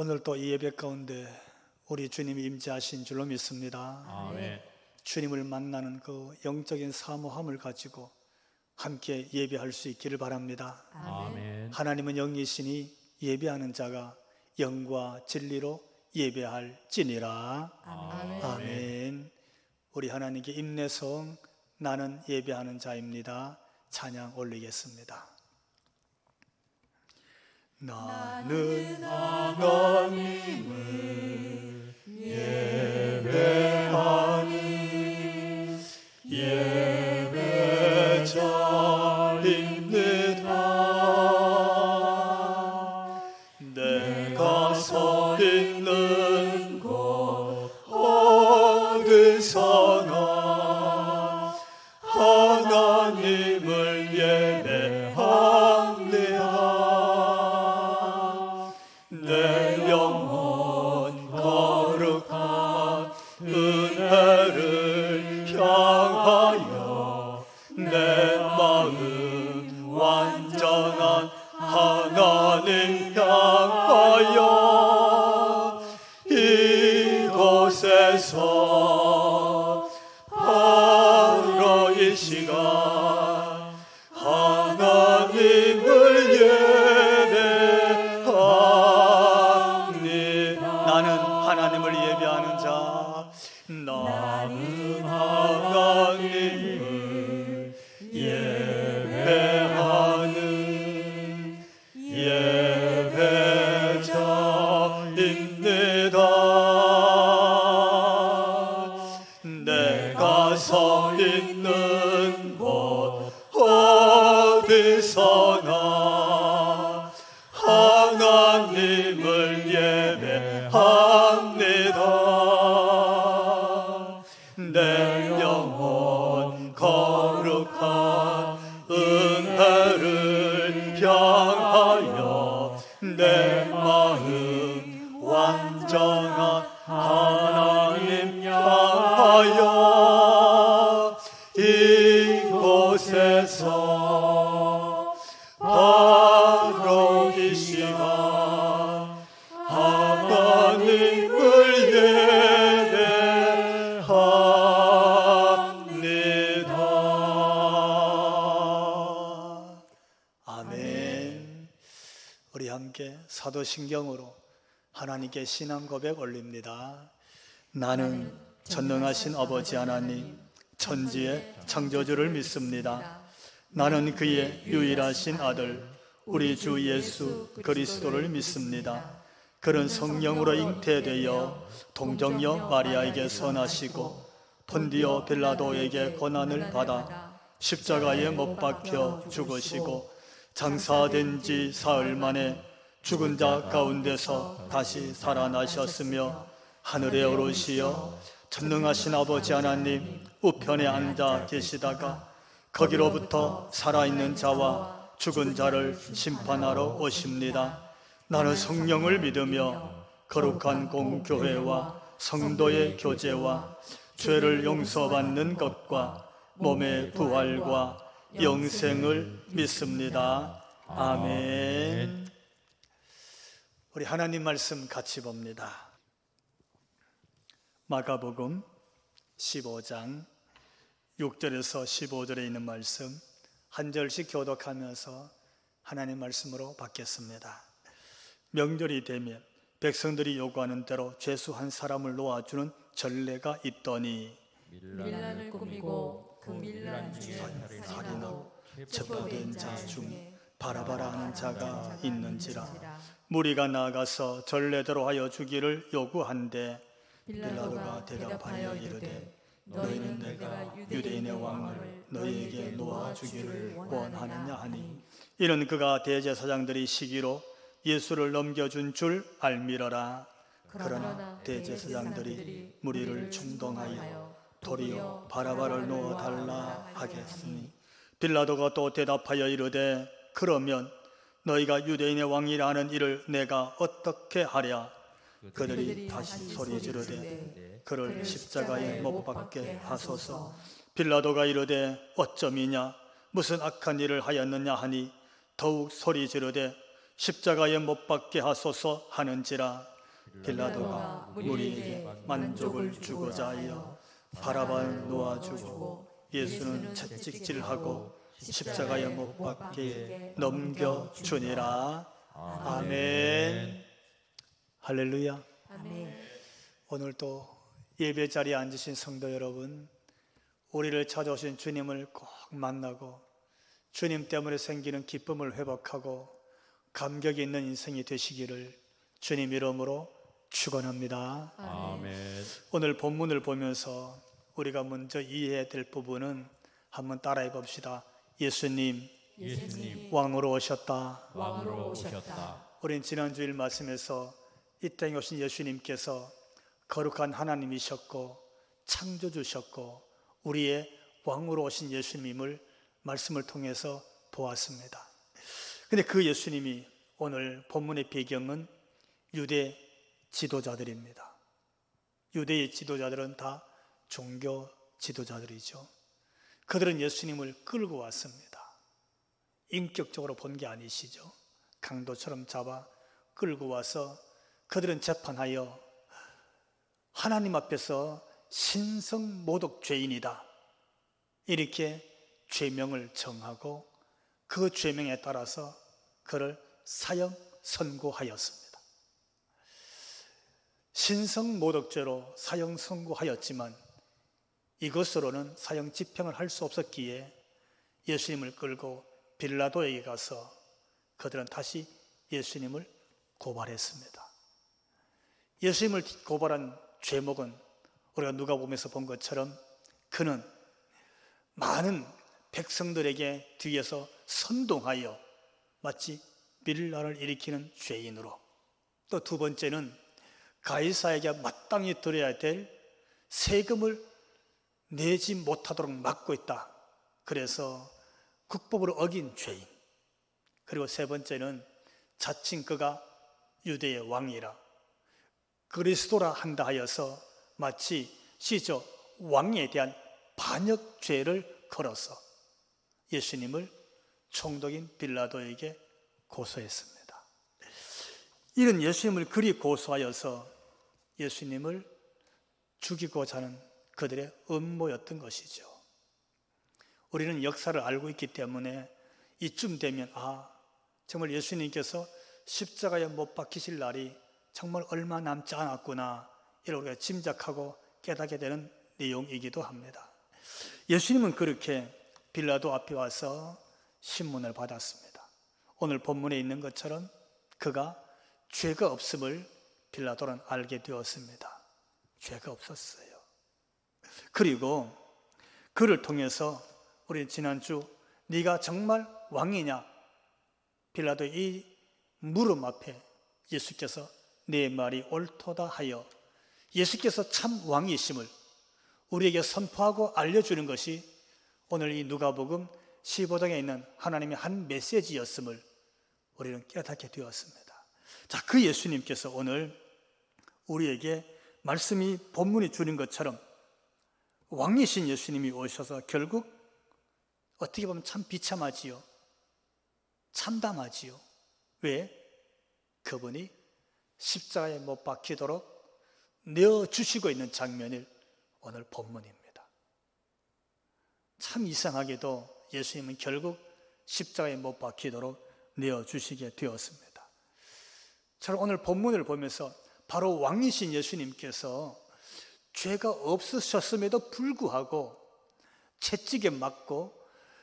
오늘 또 이 예배 가운데 우리 주님이 임재하신 줄로 믿습니다. 아멘. 주님을 만나는 그 영적인 사모함을 가지고 함께 예배할 수 있기를 바랍니다. 아멘. 하나님은 영이시니 예배하는 자가 영과 진리로 예배할지니라. 아멘. 우리 하나님께 인내성 나는 예배하는 자입니다. 찬양 올리겠습니다. 나는 하나님을 예배하니 예배자입니다. 내가 서 있는 곳 어디서나 하나님을 예배합니다. 내 영혼 거룩한 은혜를 향하여 내 마음 완전한 하나님 향하여 이곳에서 바로 이 시간 하나님을 나는 하나님을 예배하는 자. 나는 하나님을 예배하는 예배자입니다. 내가 서 있는 곳 어디서나 하나님을 예배합니다. 내 영혼 거룩한 은혜를 향하여 내 마음 완전한 하나님 향하여 이곳에서 바로 이 시간 하나님을 예배합니다. 아멘. 우리 함께 사도신경으로 하나님께 신앙 고백 올립니다. 나는 전능하신 아버지 하나님 천지의 창조주를 믿습니다. 나는 그의 유일하신 아들 우리 주 예수 그리스도를 믿습니다. 그는 성령으로 잉태되어 동정녀 마리아에게 선하시고 본디오 빌라도에게 고난을 받아 십자가에 못 박혀 죽으시고 장사된 지 사흘 만에 죽은 자 가운데서 다시 살아나셨으며 하늘에 오르시어 전능하신 아버지 하나님 우편에 앉아 계시다가 거기로부터 살아있는 자와 죽은 자를 심판하러 오십니다. 나는 성령을 믿으며 거룩한 공교회와 성도의 교제와 죄를 용서받는 것과 몸의 부활과 영생을 믿습니다. 아멘. 우리 하나님 말씀 같이 봅니다. 마가복음 15장 6절에서 15절에 있는 말씀 한 절씩 교독하면서 하나님 말씀으로 받겠습니다. 명절이 되면 백성들이 요구하는 대로 죄수 한 사람을 놓아주는 전례가 있더니 밀란을 꾸미고 그 밀란 중에 살인하고 체포된 자 중 바라바라 하는 자가 있는지라. 무리가 나아가서 전례대로 하여 주기를 요구한데 빌라도가 대답하여 이르되 너희는 내가 유대인의 왕을 너희에게 놓아주기를 원하느냐 하니 이는 그가 대제사장들이 시기로 예수를 넘겨준 줄 알미러라. 그러나 대제사장들이 무리를 충동하여 도리어 바라바를 놓아달라 하겠으니 빌라도가 또 대답하여 이르되 그러면 너희가 유대인의 왕이라 하는 이를 내가 어떻게 하랴. 그들이 다시 소리 지르되 그를 십자가에 못 박게 하소서. 빌라도가 이르되 어쩌미냐 무슨 악한 일을 하였느냐 하니 더욱 소리 지르되 십자가에 못 박게 하소서 하는지라 빌라도가 무리에게 만족을 주고자 하여 바라바를 놓아주고 예수는 채찍질하고 십자가에 못 박게 넘겨주니라. 아멘. 할렐루야. 아멘. 오늘 또 예배 자리에 앉으신 성도 여러분, 우리를 찾아오신 주님을 꼭 만나고 주님 때문에 생기는 기쁨을 회복하고 감격이 있는 인생이 되시기를 주님 이름으로 축원합니다. 아멘. 오늘 본문을 보면서 우리가 먼저 이해해야 될 부분은 한번 따라해 봅시다. 예수님 예수님 왕으로 오셨다. 왕으로 오셨다. 우린 지난 주일 말씀에서 이 땅에 오신 예수님께서 거룩한 하나님이셨고 창조주셨고 우리의 왕으로 오신 예수님을 말씀을 통해서 보았습니다. 근데 그 예수님이 오늘 본문의 배경은 유대 지도자들입니다. 유대의 지도자들은 다 종교 지도자들이죠. 그들은 예수님을 끌고 왔습니다. 인격적으로 본 게 아니시죠. 강도처럼 잡아 끌고 와서 그들은 재판하여 하나님 앞에서 신성모독 죄인이다 이렇게 죄명을 정하고 그 죄명에 따라서 그를 사형 선고하였습니다. 신성모독죄로 사형 선고하였지만 이것으로는 사형 집행을 할 수 없었기에 예수님을 끌고 빌라도에게 가서 그들은 다시 예수님을 고발했습니다. 예수님을 고발한 죄목은 우리가 누가복음에서 본 것처럼 그는 많은 백성들에게 뒤에서 선동하여 마치 밀란을 일으키는 죄인으로, 또 두 번째는 가이사에게 마땅히 드려야 될 세금을 내지 못하도록 막고 있다. 그래서 국법을 어긴 죄인. 그리고 세 번째는 자칭 그가 유대의 왕이라 그리스도라 한다 하여서 마치 시저 왕에 대한 반역죄를 걸어서 예수님을 총독인 빌라도에게 고소했습니다. 이런 예수님을 그리 고소하여서 예수님을 죽이고자 하는 그들의 음모였던 것이죠. 우리는 역사를 알고 있기 때문에 이쯤 되면 정말 예수님께서 십자가에 못 박히실 날이 정말 얼마 남지 않았구나 이렇게 우리가 짐작하고 깨닫게 되는 내용이기도 합니다. 예수님은 그렇게 빌라도 앞에 와서 신문을 받았습니다. 오늘 본문에 있는 것처럼 그가 죄가 없음을 빌라도는 알게 되었습니다. 죄가 없었어요. 그리고 그를 통해서 우리 지난주 네가 정말 왕이냐 빌라도의 이 물음 앞에 예수께서 내 말이 옳도다 하여 예수께서 참 왕이심을 우리에게 선포하고 알려주는 것이 오늘 이 누가복음 15장에 있는 하나님의 한 메시지였음을 우리는 깨닫게 되었습니다. 자, 그 예수님께서 오늘 우리에게 말씀이 본문이 주는 것처럼 왕이신 예수님이 오셔서 결국 어떻게 보면 참 비참하지요. 참담하지요. 왜? 그분이 십자가에 못 박히도록 내어주시고 있는 장면을 오늘 본문입니다. 참 이상하게도 예수님은 결국 십자가에 못 박히도록 내어주시게 되었습니다. 저는 오늘 본문을 보면서 바로 왕이신 예수님께서 죄가 없으셨음에도 불구하고 채찍에 맞고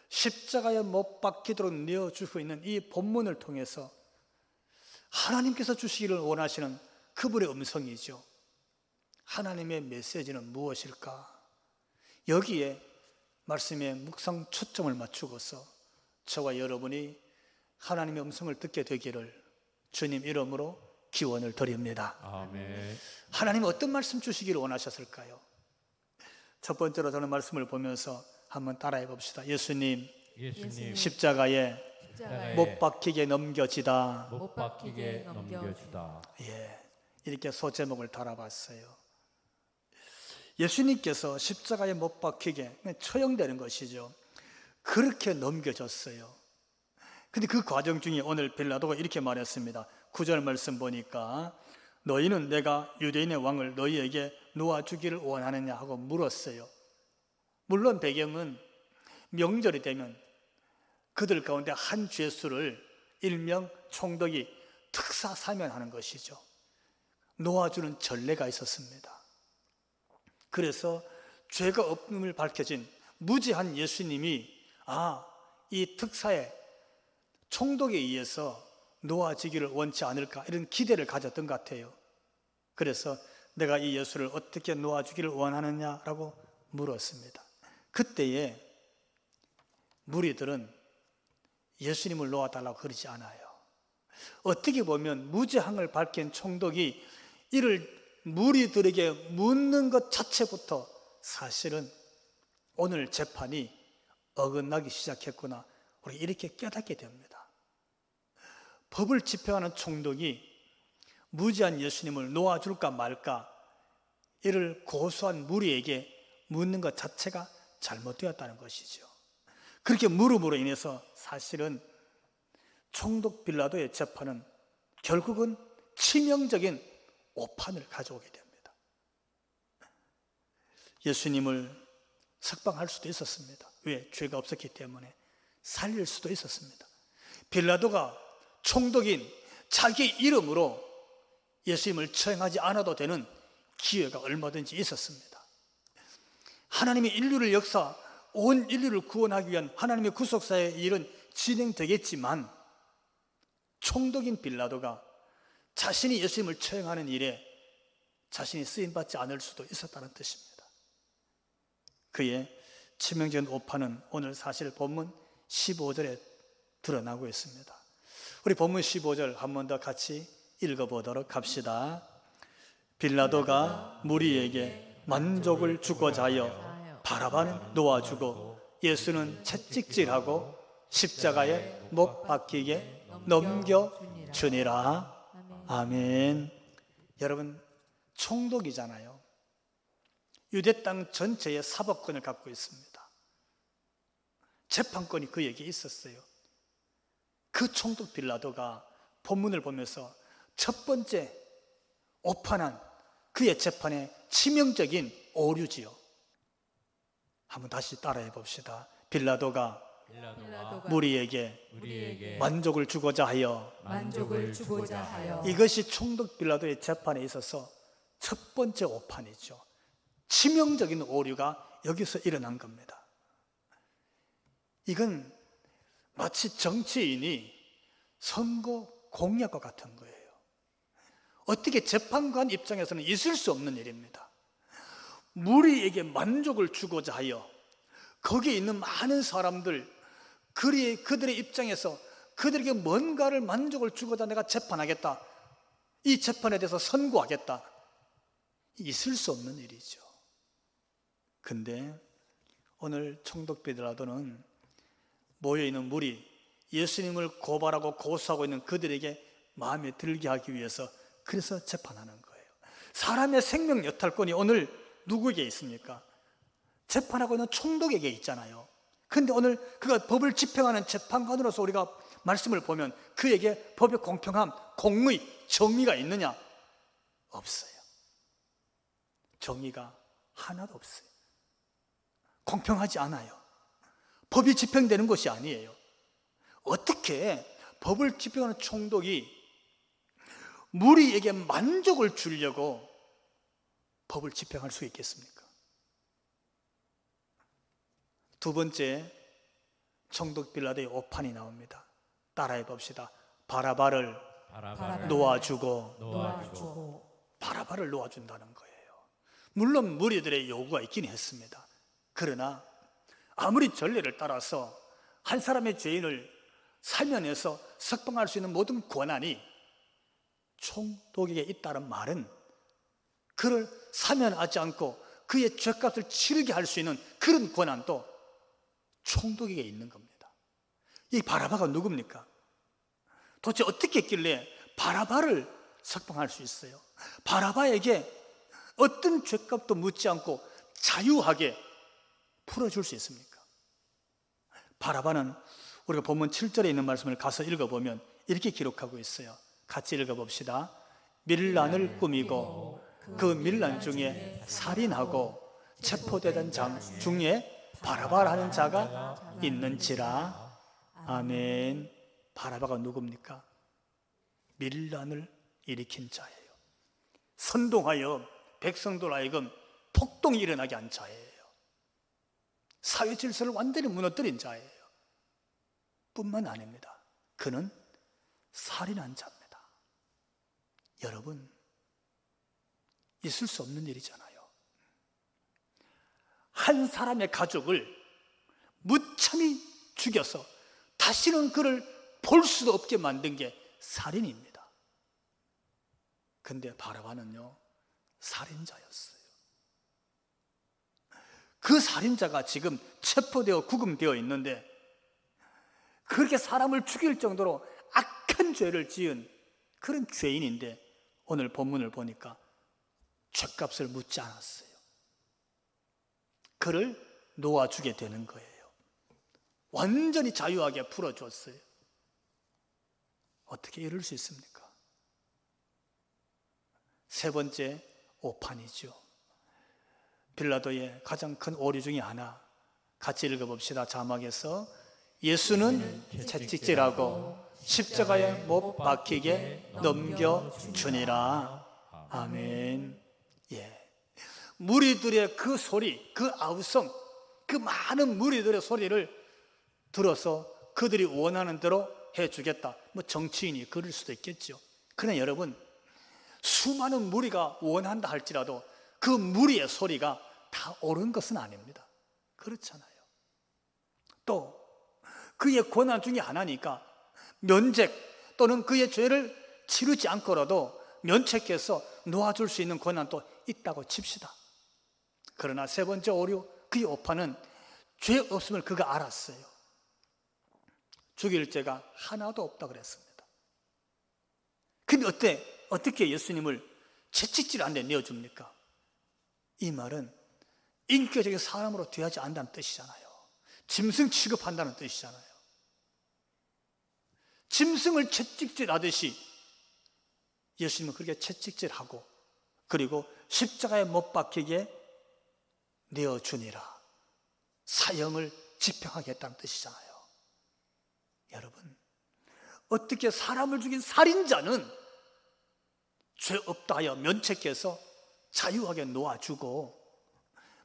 십자가에 못 박히도록 내어주고 있는 이 본문을 통해서 하나님께서 주시기를 원하시는 그분의 음성이죠. 하나님의 메시지는 무엇일까? 여기에 말씀의 묵상 초점을 맞추고서 저와 여러분이 하나님의 음성을 듣게 되기를 주님 이름으로 기원을 드립니다. 아멘. 하나님은 어떤 말씀 주시기를 원하셨을까요? 첫 번째로 저는 말씀을 보면서 한번 따라해 봅시다. 예수님 십자가에 못 박히게 넘겨지다. 못 박히게 넘겨주다. 이렇게 소제목을 달아봤어요. 예수님께서 십자가에 못 박히게 처형되는 것이죠. 그렇게 넘겨졌어요. 근데 그 과정 중에 오늘 빌라도가 이렇게 말했습니다. 9절 말씀 보니까 너희는 내가 유대인의 왕을 너희에게 놓아주기를 원하느냐 하고 물었어요. 물론 배경은 명절이 되면 그들 가운데 한 죄수를 일명 총독이 특사 사면하는 것이죠. 놓아주는 전례가 있었습니다. 그래서 죄가 없음을 밝혀진 무죄한 예수님이 이 특사의 총독에 의해서 놓아지기를 원치 않을까 이런 기대를 가졌던 것 같아요. 그래서 내가 이 예수를 어떻게 놓아주기를 원하느냐라고 물었습니다. 그때에 무리들은 예수님을 놓아달라고 그러지 않아요. 어떻게 보면 무죄함을 밝힌 총독이 이를 무리들에게 묻는 것 자체부터 사실은 오늘 재판이 어긋나기 시작했구나, 우리 이렇게 깨닫게 됩니다. 법을 집행하는 총독이 무죄한 예수님을 놓아줄까 말까 이를 고소한 무리에게 묻는 것 자체가 잘못되었다는 것이죠. 그렇게 물음으로 인해서 사실은 총독 빌라도의 재판은 결국은 치명적인 오판을 가져오게 됩니다. 예수님을 석방할 수도 있었습니다. 왜? 죄가 없었기 때문에. 살릴 수도 있었습니다. 빌라도가 총독인 자기 이름으로 예수님을 처형하지 않아도 되는 기회가 얼마든지 있었습니다. 하나님의 온 인류를 구원하기 위한 하나님의 구속사의 일은 진행되겠지만 총독인 빌라도가 자신이 예수님을 처형하는 일에 자신이 쓰임받지 않을 수도 있었다는 뜻입니다. 그의 치명적인 오판은 오늘 사실 본문 15절에 드러나고 있습니다. 우리 본문 15절 한 번 더 같이 읽어보도록 합시다. 빌라도가 무리에게 만족을 주고자 하여 바라바는 놓아주고 예수는 채찍질하고 십자가에 못 박히게 넘겨주니라. 아멘. 여러분, 총독이잖아요. 유대 땅 전체의 사법권을 갖고 있습니다. 재판권이 그에게 있었어요. 그 총독 빌라도가 본문을 보면서 첫 번째 오판한 그의 재판의 치명적인 오류지요. 한번 다시 따라해 봅시다. 빌라도가 무리에게 만족을 주고자 하여 이것이 총독 빌라도의 재판에 있어서 첫 번째 오판이죠. 치명적인 오류가 여기서 일어난 겁니다. 이건 마치 정치인이 선거 공약과 같은 거예요. 어떻게 재판관 입장에서는 있을 수 없는 일입니다. 무리에게 만족을 주고자 하여 거기에 있는 많은 사람들, 그들의 입장에서 그들에게 뭔가를 만족을 주고자 내가 재판하겠다, 이 재판에 대해서 선고하겠다, 있을 수 없는 일이죠. 근데 오늘 총독 빌라도는 모여있는 무리, 예수님을 고발하고 고소하고 있는 그들에게 마음에 들게 하기 위해서 그래서 재판하는 거예요. 사람의 생명 여탈권이 오늘 누구에게 있습니까? 재판하고 있는 총독에게 있잖아요. 근데 오늘 그가 법을 집행하는 재판관으로서 우리가 말씀을 보면 그에게 법의 공평함, 공의, 정의가 있느냐? 없어요. 정의가 하나도 없어요. 공평하지 않아요. 법이 집행되는 것이 아니에요. 어떻게 법을 집행하는 총독이 무리에게 만족을 주려고 법을 집행할 수 있겠습니까? 두 번째, 총독 빌라도의 오판이 나옵니다. 따라해 봅시다. 바라바를 놓아주고 바라바를 놓아준다는 거예요. 물론 무리들의 요구가 있긴 했습니다. 그러나 아무리 전례를 따라서 한 사람의 죄인을 사면해서 석방할 수 있는 모든 권한이 총독에게 있다는 말은 그를 사면하지 않고 그의 죄값을 치르게 할 수 있는 그런 권한도 총독에게 있는 겁니다. 이 바라바가 누굽니까? 도대체 어떻게 했길래 바라바를 석방할 수 있어요? 바라바에게 어떤 죄값도 묻지 않고 자유하게 풀어줄 수 있습니까? 바라바는 우리가 본문 7절에 있는 말씀을 가서 읽어보면 이렇게 기록하고 있어요. 같이 읽어봅시다. 밀란을 꾸미고 그 밀란 중에 살인하고 체포되던 장 중에 바라바라는 자가 있는지라. 아멘. 바라바가 누굽니까? 밀란을 일으킨 자예요. 선동하여 백성들 하여금 폭동이 일어나게 한 자예요. 사회 질서를 완전히 무너뜨린 자예요. 뿐만 아닙니다. 그는 살인한 자입니다. 여러분, 있을 수 없는 일이잖아요. 한 사람의 가족을 무참히 죽여서 다시는 그를 볼 수도 없게 만든 게 살인입니다. 근데 바라바는요, 살인자였어요. 그 살인자가 지금 체포되어 구금되어 있는데, 그렇게 사람을 죽일 정도로 악한 죄를 지은 그런 죄인인데, 오늘 본문을 보니까 죄값을 묻지 않았어요. 그를 놓아주게 되는 거예요. 완전히 자유하게 풀어줬어요. 어떻게 이럴 수 있습니까? 세 번째, 오판이죠. 빌라도의 가장 큰 오류 중에 하나, 같이 읽어봅시다. 자막에서 예수는 채찍질하고 십자가에 못 박히게 넘겨주니라. 아멘. 예. 무리들의 그 소리, 그 아우성, 그 많은 무리들의 소리를 들어서 그들이 원하는 대로 해주겠다. 뭐 정치인이 그럴 수도 있겠죠. 그러나 여러분, 수많은 무리가 원한다 할지라도 그 무리의 소리가 다 옳은 것은 아닙니다. 그렇잖아요. 또 그의 권한 중에 하나니까 면책 또는 그의 죄를 치르지 않고라도 면책해서 놓아줄 수 있는 권한도 있다고 칩시다. 그러나 세 번째 오류, 그의 오판은 죄 없음을 그가 알았어요. 죽일 죄가 하나도 없다 그랬습니다. 근데 어떻게 예수님을 채찍질 안 데 내어줍니까? 이 말은 인격적인 사람으로 대하지 않는다는 뜻이잖아요. 짐승 취급한다는 뜻이잖아요. 짐승을 채찍질하듯이 예수님은 그렇게 채찍질하고, 그리고 십자가에 못 박히게 내어주니라. 사형을 집행하겠다는 뜻이잖아요. 여러분, 어떻게 사람을 죽인 살인자는 죄 없다 하여 면책해서 자유하게 놓아주고,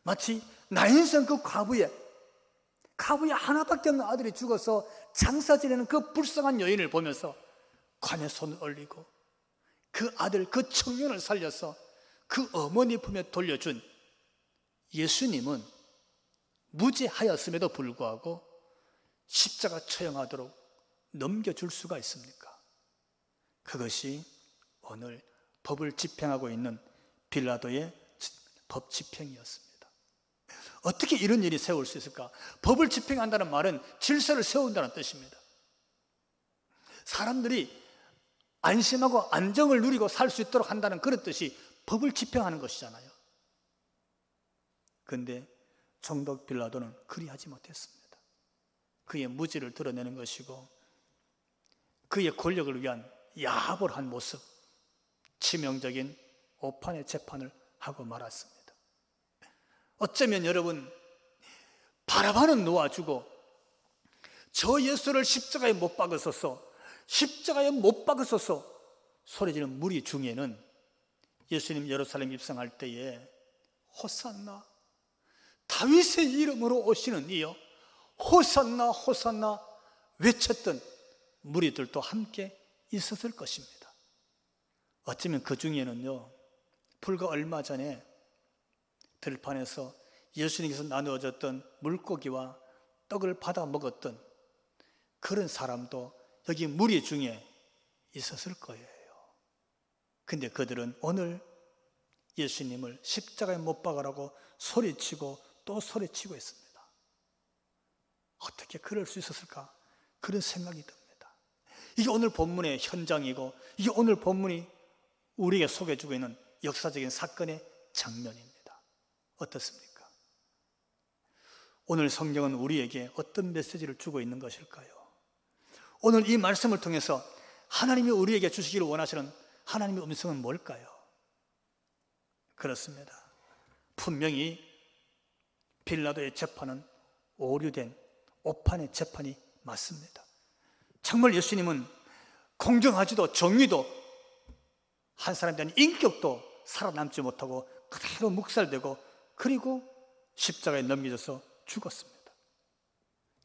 마치 나인성 그 과부의 하나밖에 없는 아들이 죽어서 장사 지내는 그 불쌍한 여인을 보면서 관에 손을 올리고 그 아들, 그 청년을 살려서 그 어머니 품에 돌려준 예수님은 무죄하였음에도 불구하고 십자가 처형하도록 넘겨줄 수가 있습니까? 그것이 오늘 법을 집행하고 있는 빌라도의 법 집행이었습니다. 어떻게 이런 일이 세울 수 있을까? 법을 집행한다는 말은 질서를 세운다는 뜻입니다. 사람들이 안심하고 안정을 누리고 살 수 있도록 한다는 그런 뜻이 법을 집행하는 것이잖아요. 그런데 총독 빌라도는 그리하지 못했습니다. 그의 무지를 드러내는 것이고 그의 권력을 위한 야합을 한 모습, 치명적인 오판의 재판을 하고 말았습니다. 어쩌면 여러분, 바라바는 놓아주고 저 예수를 십자가에 못 박으소서, 십자가에 못 박으소서 소리지는 무리 중에는 예수님 예루살렘 입성할 때에 호산나, 다윗의 이름으로 오시는 이여 호산나 호산나 외쳤던 무리들도 함께 있었을 것입니다. 어쩌면 그 중에는요, 불과 얼마 전에 들판에서 예수님께서 나누어졌던 물고기와 떡을 받아 먹었던 그런 사람도 여기 무리 중에 있었을 거예요. 근데 그들은 오늘 예수님을 십자가에 못 박으라고 소리치고 또 소리치고 있습니다. 어떻게 그럴 수 있었을까? 그런 생각이 듭니다. 이게 오늘 본문의 현장이고 이게 오늘 본문이 우리에게 소개해주고 있는 역사적인 사건의 장면입니다. 어떻습니까? 오늘 성경은 우리에게 어떤 메시지를 주고 있는 것일까요? 오늘 이 말씀을 통해서 하나님이 우리에게 주시기를 원하시는 하나님의 음성은 뭘까요? 그렇습니다. 분명히 빌라도의 재판은 오류된 오판의 재판이 맞습니다. 정말 예수님은 공정하지도 정의도 한 사람에 대한 인격도 살아남지 못하고 그대로 묵살되고 그리고 십자가에 넘겨져서 죽었습니다.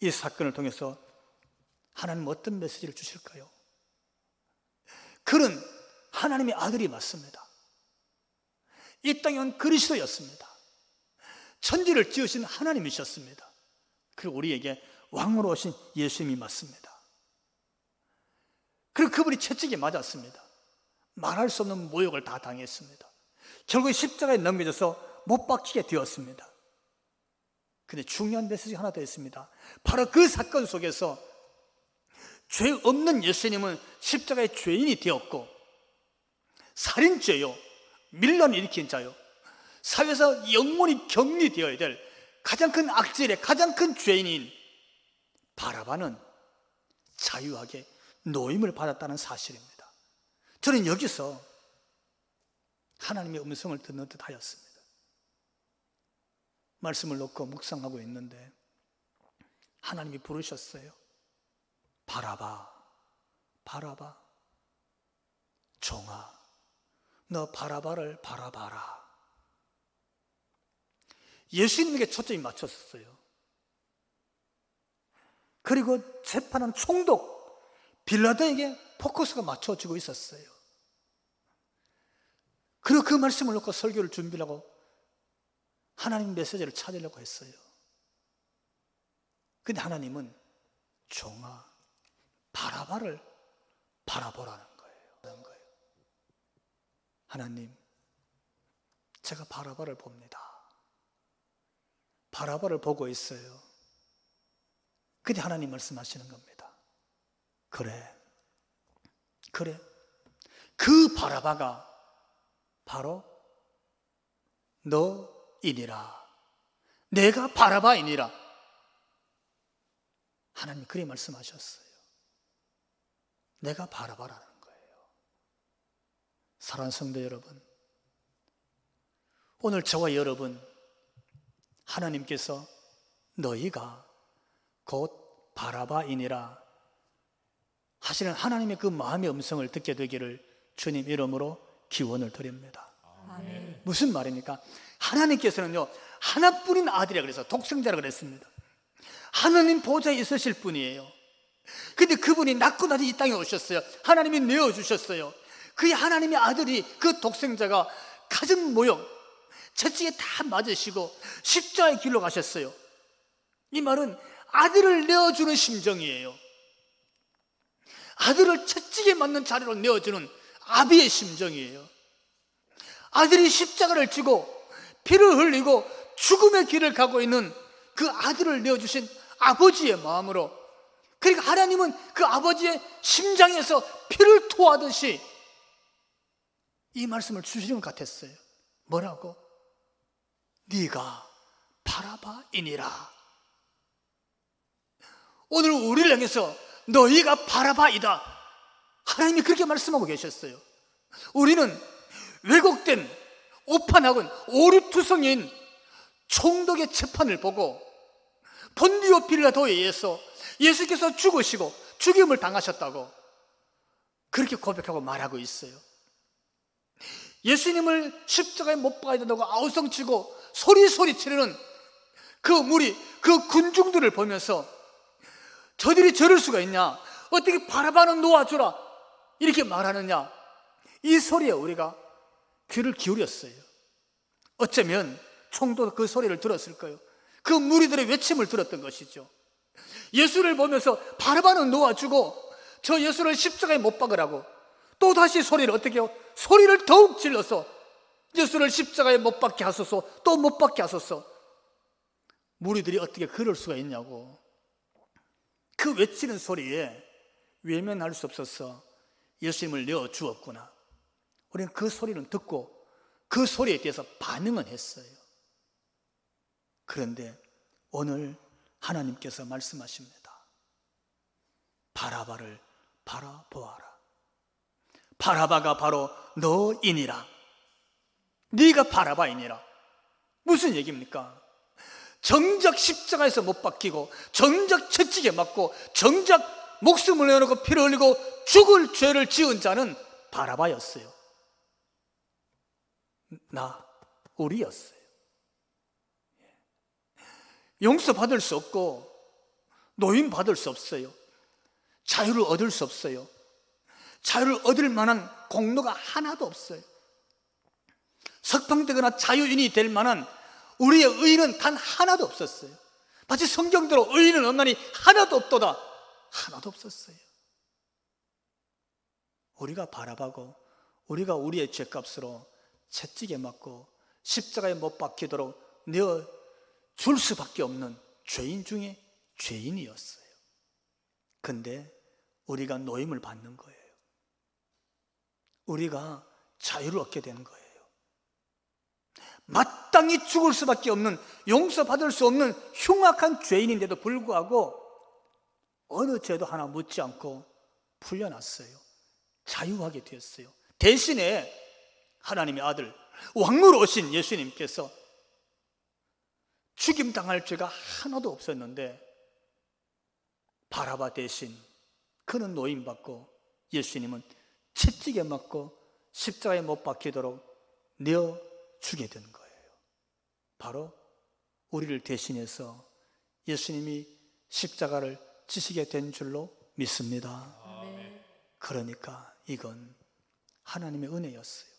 이 사건을 통해서 하나님은 어떤 메시지를 주실까요? 그는 하나님의 아들이 맞습니다. 이 땅에 온 그리스도였습니다. 천지를 지으신 하나님이셨습니다. 그리고 우리에게 왕으로 오신 예수님이 맞습니다. 그리고 그분이 채찍에 맞았습니다. 말할 수 없는 모욕을 다 당했습니다. 결국 십자가에 넘겨져서 못 박히게 되었습니다. 그런데 중요한 메시지가 하나 더 있습니다. 바로 그 사건 속에서 죄 없는 예수님은 십자가의 죄인이 되었고 살인죄요, 밀란을 일으킨 자요, 사회에서 영원히 격리되어야 될 가장 큰 악질의 가장 큰 죄인인 바라바는 자유하게 노임을 받았다는 사실입니다. 저는 여기서 하나님의 음성을 듣는 듯 하였습니다. 말씀을 놓고 묵상하고 있는데 하나님이 부르셨어요. 바라바, 바라바, 종아, 너 바라바를 바라봐라. 예수님에게 초점이 맞췄어요. 그리고 재판은 총독 빌라도에게 포커스가 맞춰지고 있었어요. 그리고 그 말씀을 놓고 설교를 준비하고 하나님 메시지를 찾으려고 했어요. 근데 하나님은 종아, 바라바를 바라보라는 거예요. 하나님, 제가 바라바를 봅니다. 바라바를 보고 있어요. 근데 하나님 말씀하시는 겁니다. 그래, 그 바라바가 바로 너이니라. 내가 바라바이니라. 하나님 그리 말씀하셨어요. 내가 바라바라는 거예요. 사랑하는 성도 여러분, 오늘 저와 여러분, 하나님께서 너희가 곧 바라바이니라 하시는 하나님의 그 마음의 음성을 듣게 되기를 주님 이름으로 기원을 드립니다. 아멘. 무슨 말입니까? 하나님께서는요, 하나뿐인 아들이라 그래서 독생자라 그랬습니다. 하나님 보좌에 있으실 분이에요. 근데 그분이 낳고 나서 이 땅에 오셨어요. 하나님이 내어주셨어요. 그 하나님의 아들이, 그 독생자가 가정 모욕, 채찍에 다 맞으시고 십자가의 길로 가셨어요. 이 말은 아들을 내어주는 심정이에요. 아들을 채찍에 맞는 자리로 내어주는 아비의 심정이에요. 아들이 십자가를 지고 피를 흘리고 죽음의 길을 가고 있는 그 아들을 내어주신 아버지의 마음으로, 그러니까 하나님은 그 아버지의 심장에서 피를 토하듯이 이 말씀을 주시는 것 같았어요. 뭐라고? 네가 바라바이니라. 오늘 우리를 향해서 너희가 바라바이다, 하나님이 그렇게 말씀하고 계셨어요. 우리는 왜곡된 오판학은 오류투성인 총독의 재판을 보고 본디오 빌라도에 의해서 예수께서 죽으시고 죽임을 당하셨다고 그렇게 고백하고 말하고 있어요. 예수님을 십자가에 못 박아야 된다고 아우성치고 소리 치르는 그 무리, 그 군중들을 보면서 저들이 저럴 수가 있냐, 어떻게 바라바는 놓아주라 이렇게 말하느냐, 이 소리에 우리가 귀를 기울였어요. 어쩌면 총도 그 소리를 들었을 거예요. 그 무리들의 외침을 들었던 것이죠. 예수를 보면서 바라바는 놓아주고 저 예수를 십자가에 못 박으라고 또 다시 소리를 어떻게 해요? 소리를 더욱 질러서 예수를 십자가에 못 박게 하소서, 또 못 박게 하소서. 무리들이 어떻게 그럴 수가 있냐고. 그 외치는 소리에 외면할 수 없어서 예수님을 내어 주었구나. 우리는 그 소리는 듣고 그 소리에 대해서 반응은 했어요. 그런데 오늘 하나님께서 말씀하십니다. 바라바를 바라보아라. 바라바가 바로 너이니라. 네가 바라바이니라. 무슨 얘기입니까? 정작 십자가에서 못 박히고 정작 채찍에 맞고 정작 목숨을 내놓고 피를 흘리고 죽을 죄를 지은 자는 바라바였어요. 우리였어요. 용서받을 수 없고 노임받을 수 없어요. 자유를 얻을 수 없어요. 자유를 얻을 만한 공로가 하나도 없어요. 석방되거나 자유인이 될 만한 우리의 의는 단 하나도 없었어요. 마치 성경대로 의인은 없나니 하나도 없도다. 하나도 없었어요. 우리가 바라보고 우리가 우리의 죄값으로 채찍에 맞고 십자가에 못 박히도록 내어 줄 수밖에 없는 죄인 중에 죄인이었어요. 근데 우리가 노임을 받는 거예요. 우리가 자유를 얻게 되는 거예요. 마땅히 죽을 수밖에 없는, 용서받을 수 없는 흉악한 죄인인데도 불구하고 어느 죄도 하나 묻지 않고 풀려났어요. 자유하게 되었어요. 대신에 하나님의 아들, 왕으로 오신 예수님께서 죽임당할 죄가 하나도 없었는데 바라바 대신 그는 노임받고 예수님은 채찍에 맞고 십자가에 못 박히도록 내어 주게 된 거예요. 바로 우리를 대신해서 예수님이 십자가를 지시게 된 줄로 믿습니다. 그러니까 이건 하나님의 은혜였어요.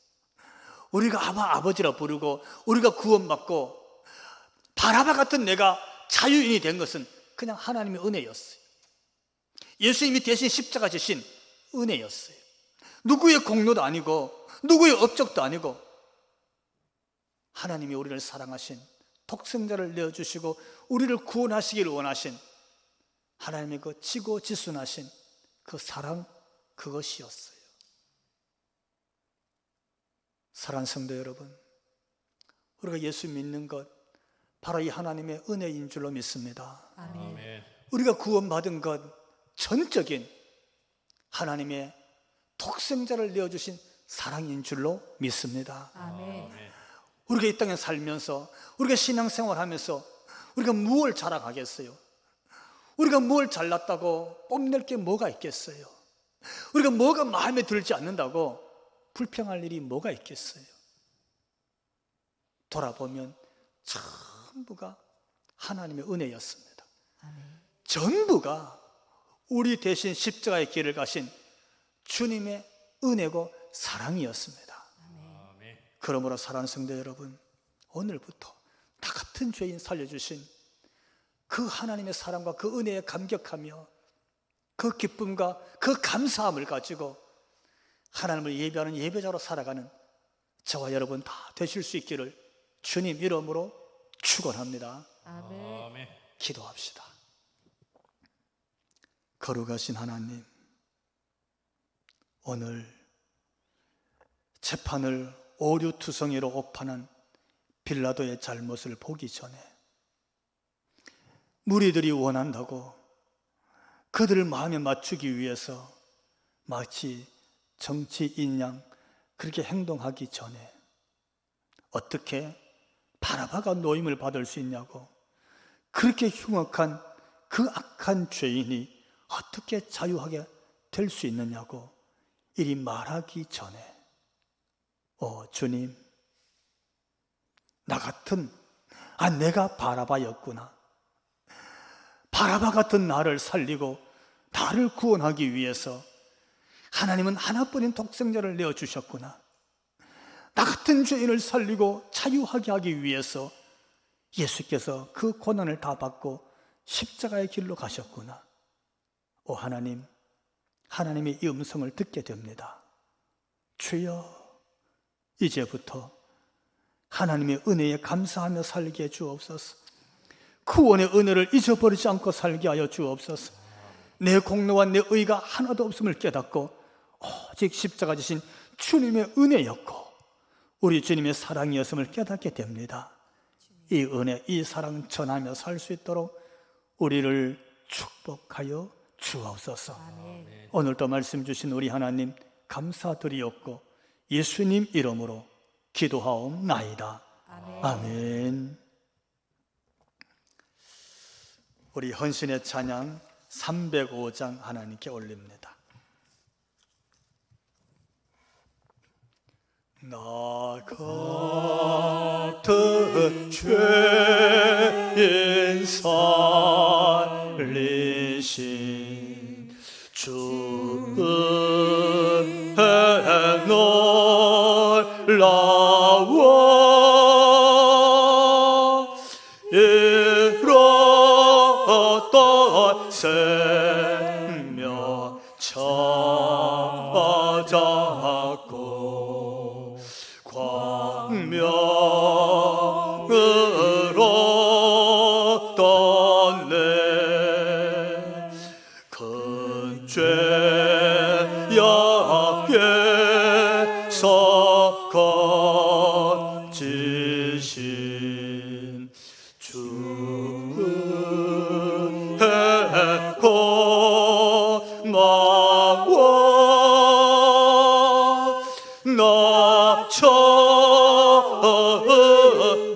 우리가 아버지라 부르고 우리가 구원받고 바라바 같은 내가 자유인이 된 것은 그냥 하나님의 은혜였어요. 예수님이 대신 십자가 지신 은혜였어요. 누구의 공로도 아니고 누구의 업적도 아니고 하나님이 우리를 사랑하신, 독생자를 내어주시고 우리를 구원하시기를 원하신 하나님의 그 지고지순하신 그 사랑, 그것이었어요. 사랑하는 성도 여러분, 우리가 예수 믿는 것 바로 이 하나님의 은혜인 줄로 믿습니다. 아멘. 우리가 구원받은 것 전적인 하나님의 독생자를 내어주신 사랑인 줄로 믿습니다. 아멘. 우리가 이 땅에 살면서 우리가 신앙생활하면서 우리가 무엇을 자랑하겠어요? 우리가 뭘 잘났다고 뽐낼 게 뭐가 있겠어요? 우리가 뭐가 마음에 들지 않는다고 불평할 일이 뭐가 있겠어요? 돌아보면 전부가 하나님의 은혜였습니다. 아멘. 전부가 우리 대신 십자가의 길을 가신 주님의 은혜고 사랑이었습니다. 아멘. 그러므로 사랑하는 성도 여러분, 오늘부터 나 같은 죄인 살려주신 그 하나님의 사랑과 그 은혜에 감격하며 그 기쁨과 그 감사함을 가지고 하나님을 예배하는 예배자로 살아가는 저와 여러분 다 되실 수 있기를 주님 이름으로 축원합니다. 아멘. 아멘. 기도합시다. 거룩하신 하나님, 오늘 재판을 오류투성이로 오판한 빌라도의 잘못을 보기 전에 무리들이 원한다고 그들을 마음에 맞추기 위해서 마치 정치인 양 그렇게 행동하기 전에 어떻게 바라바가 노임을 받을 수 있냐고, 그렇게 흉악한 그 악한 죄인이 어떻게 자유하게 될 수 있느냐고 이리 말하기 전에 주님, 나 같은 내가 바라바였구나. 바라바 같은 나를 살리고 나를 구원하기 위해서 하나님은 하나뿐인 독생자를 내어주셨구나. 나 같은 죄인을 살리고 자유하게 하기 위해서 예수께서 그 고난을 다 받고 십자가의 길로 가셨구나. 하나님, 하나님의 이 음성을 듣게 됩니다. 주여, 이제부터 하나님의 은혜에 감사하며 살게 해 주옵소서. 구원의 은혜를 잊어버리지 않고 살게 하여 주옵소서. 내 공로와 내 의가 하나도 없음을 깨닫고 오직 십자가 지신 주님의 은혜였고 우리 주님의 사랑이었음을 깨닫게 됩니다. 이 은혜, 이 사랑 전하며 살 수 있도록 우리를 축복하여 주옵소서. 아멘. 오늘도 말씀 주신 우리 하나님 감사드리옵고 예수님 이름으로 기도하옵나이다. 아멘. 아멘. 우리 헌신의 찬양 305장 하나님께 올립니다. 나 같은 죄인 살리신 주의 놀라워 잃었던 생명 찾았고 광명으로 떴네 큰 죄악에서 거지신 주의 고마워 나 처음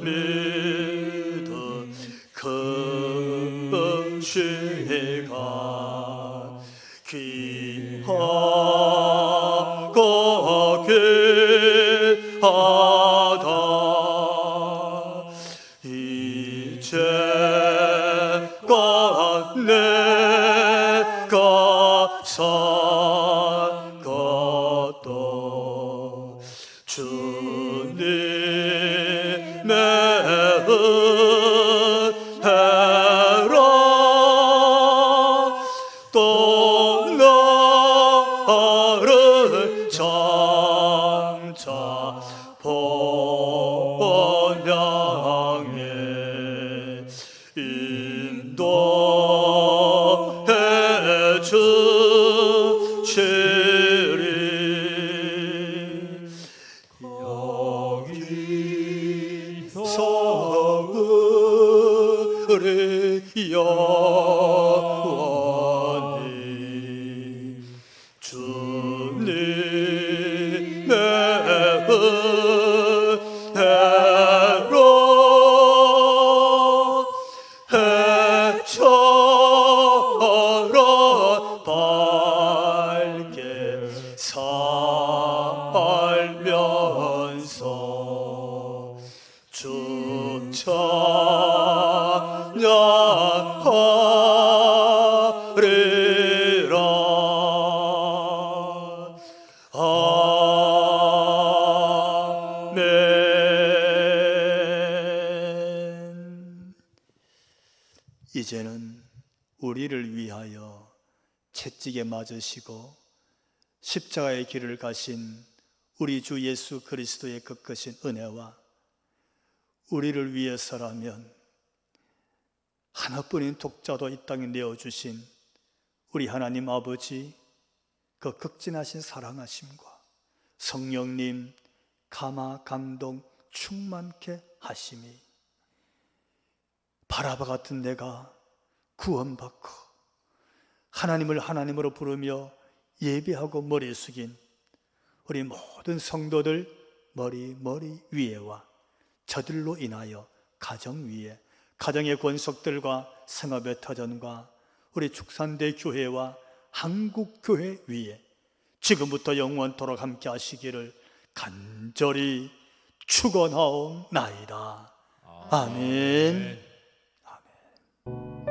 믿은 그 시간 귀하고 귀하다 이제껏 내가 산 것도 주님의 은혜라 또 나를 장차 본향에 인도해 주시리 여기서 우리 영원히 주님의 은혜로 해처럼 밝게 살면서 주 찬양하리라. 아멘. 이제는 우리를 위하여 채찍에 맞으시고 십자가의 길을 가신 우리 주 예수 그리스도의 꺾으신 은혜와 우리를 위해서라면 하나뿐인 독자도 이 땅에 내어주신 우리 하나님 아버지 그 극진하신 사랑하심과 성령님 감화 감동 충만케 하심이 바라바 같은 내가 구원받고 하나님을 하나님으로 부르며 예배하고 머리 숙인 우리 모든 성도들 머리 위에와 저들로 인하여 가정 위에 가정의 권속들과 성업의 터전과 우리 축산대 교회와 한국교회 위에 지금부터 영원토록 함께 하시기를 간절히 축원하옵나이다. 아멘. 아멘.